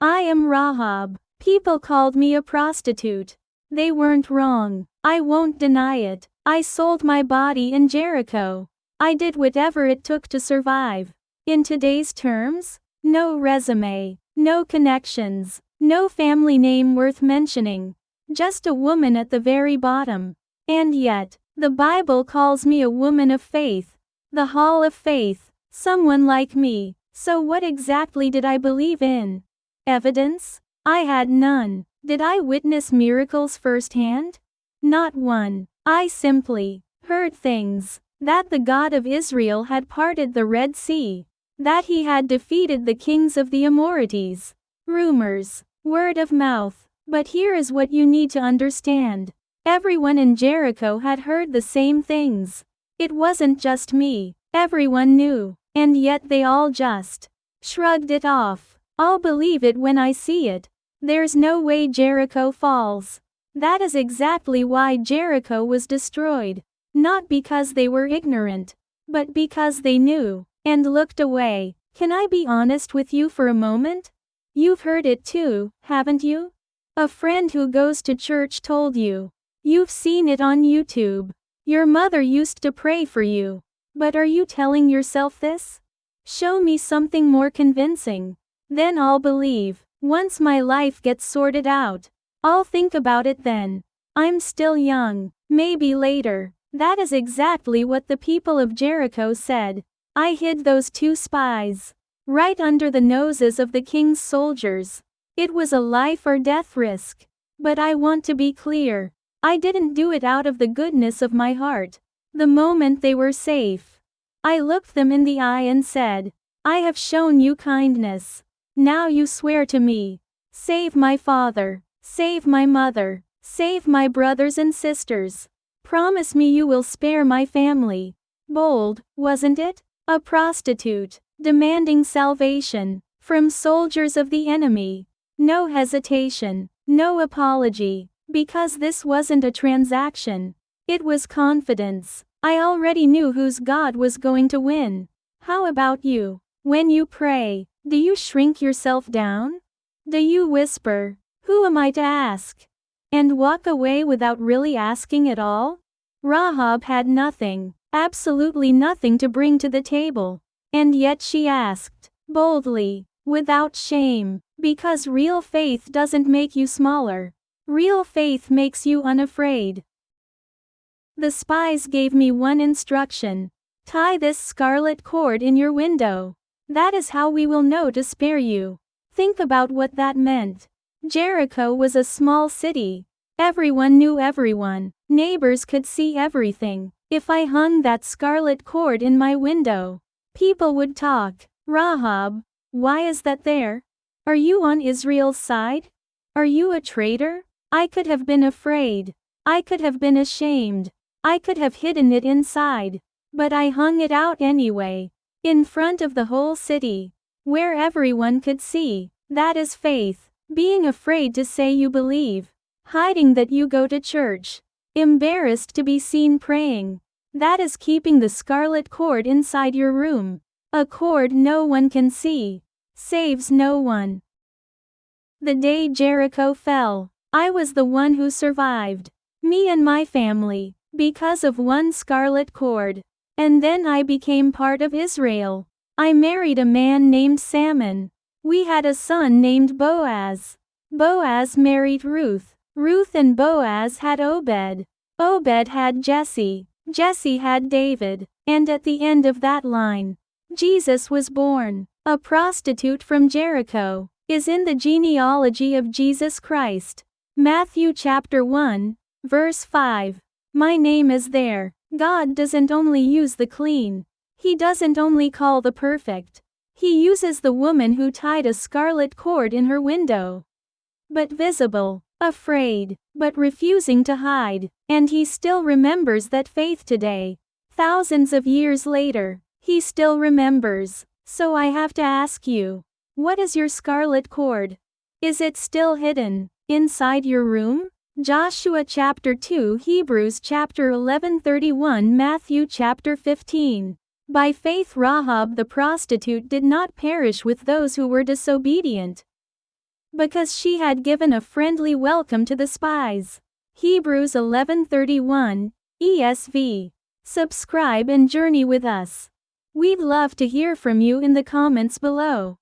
I am Rahab. People called me a prostitute. They weren't wrong. I won't deny it. I sold my body in Jericho. I did whatever it took to survive. In today's terms, no resume, no connections, no family name worth mentioning. Just a woman at the very bottom. And yet, the Bible calls me a woman of faith. The hall of faith. Someone like me. So what exactly did I believe in? Evidence? I had none. Did I witness miracles firsthand? Not one. I simply heard things. That the God of Israel had parted the Red Sea. That he had defeated the kings of the Amorites. Rumors. Word of mouth. But here is what you need to understand. Everyone in Jericho had heard the same things. It wasn't just me. Everyone knew. And yet they all just shrugged it off. I'll believe it when I see it. There's no way Jericho falls. That is exactly why Jericho was destroyed. Not because they were ignorant, but because they knew, and looked away. Can I be honest with you for a moment? You've heard it too, haven't you? A friend who goes to church told you. You've seen it on YouTube. Your mother used to pray for you. But are you telling yourself this? Show me something more convincing. Then I'll believe. Once my life gets sorted out, I'll think about it then. I'm still young. Maybe later. That is exactly what the people of Jericho said. I hid those two spies right under the noses of the king's soldiers. It was a life or death risk. But I want to be clear. I didn't do it out of the goodness of my heart. The moment they were safe, I looked them in the eye and said, I have shown you kindness. Now you swear to me. Save my father. Save my mother. Save my brothers and sisters. Promise me you will spare my family. Bold, wasn't it? A prostitute, demanding salvation from soldiers of the enemy. No hesitation, no apology, because this wasn't a transaction. It was confidence. I already knew whose God was going to win. How about you? When you pray, do you shrink yourself down? Do you whisper, who am I to ask? And walk away without really asking at all? Rahab had nothing, absolutely nothing to bring to the table. And yet she asked, boldly, without shame, because real faith doesn't make you smaller. Real faith makes you unafraid. The spies gave me one instruction. Tie this scarlet cord in your window. That is how we will know to spare you. Think about what that meant. Jericho was a small city. Everyone knew everyone. Neighbors could see everything. If I hung that scarlet cord in my window, people would talk. Rahab, why is that there? Are you on Israel's side? Are you a traitor? I could have been afraid. I could have been ashamed. I could have hidden it inside. But I hung it out anyway. In front of the whole city. Where everyone could see. That is faith. Being afraid to say you believe. Hiding that you go to church. Embarrassed to be seen praying. That is keeping the scarlet cord inside your room. A cord no one can see. Saves no one. The day Jericho fell, I was the one who survived. Me and my family. Because of one scarlet cord. And then I became part of Israel. I married a man named Salmon. We had a son named Boaz. Boaz married Ruth. Ruth and Boaz had Obed. Obed had Jesse. Jesse had David. And at the end of that line, Jesus was born. A prostitute from Jericho is in the genealogy of Jesus Christ. Matthew chapter 1, verse 5. My name is there. God doesn't only use the clean. He doesn't only call the perfect. He uses the woman who tied a scarlet cord in her window. But visible, afraid, but refusing to hide. And he still remembers that faith today. Thousands of years later, he still remembers. So I have to ask you, what is your scarlet cord? Is it still hidden inside your room? Joshua chapter 2, Hebrews chapter 11:31, Matthew chapter 15. By faith Rahab the prostitute did not perish with those who were disobedient. because she had given a friendly welcome to the spies. Hebrews 11:31, ESV. Subscribe and journey with us. We'd love to hear from you in the comments below.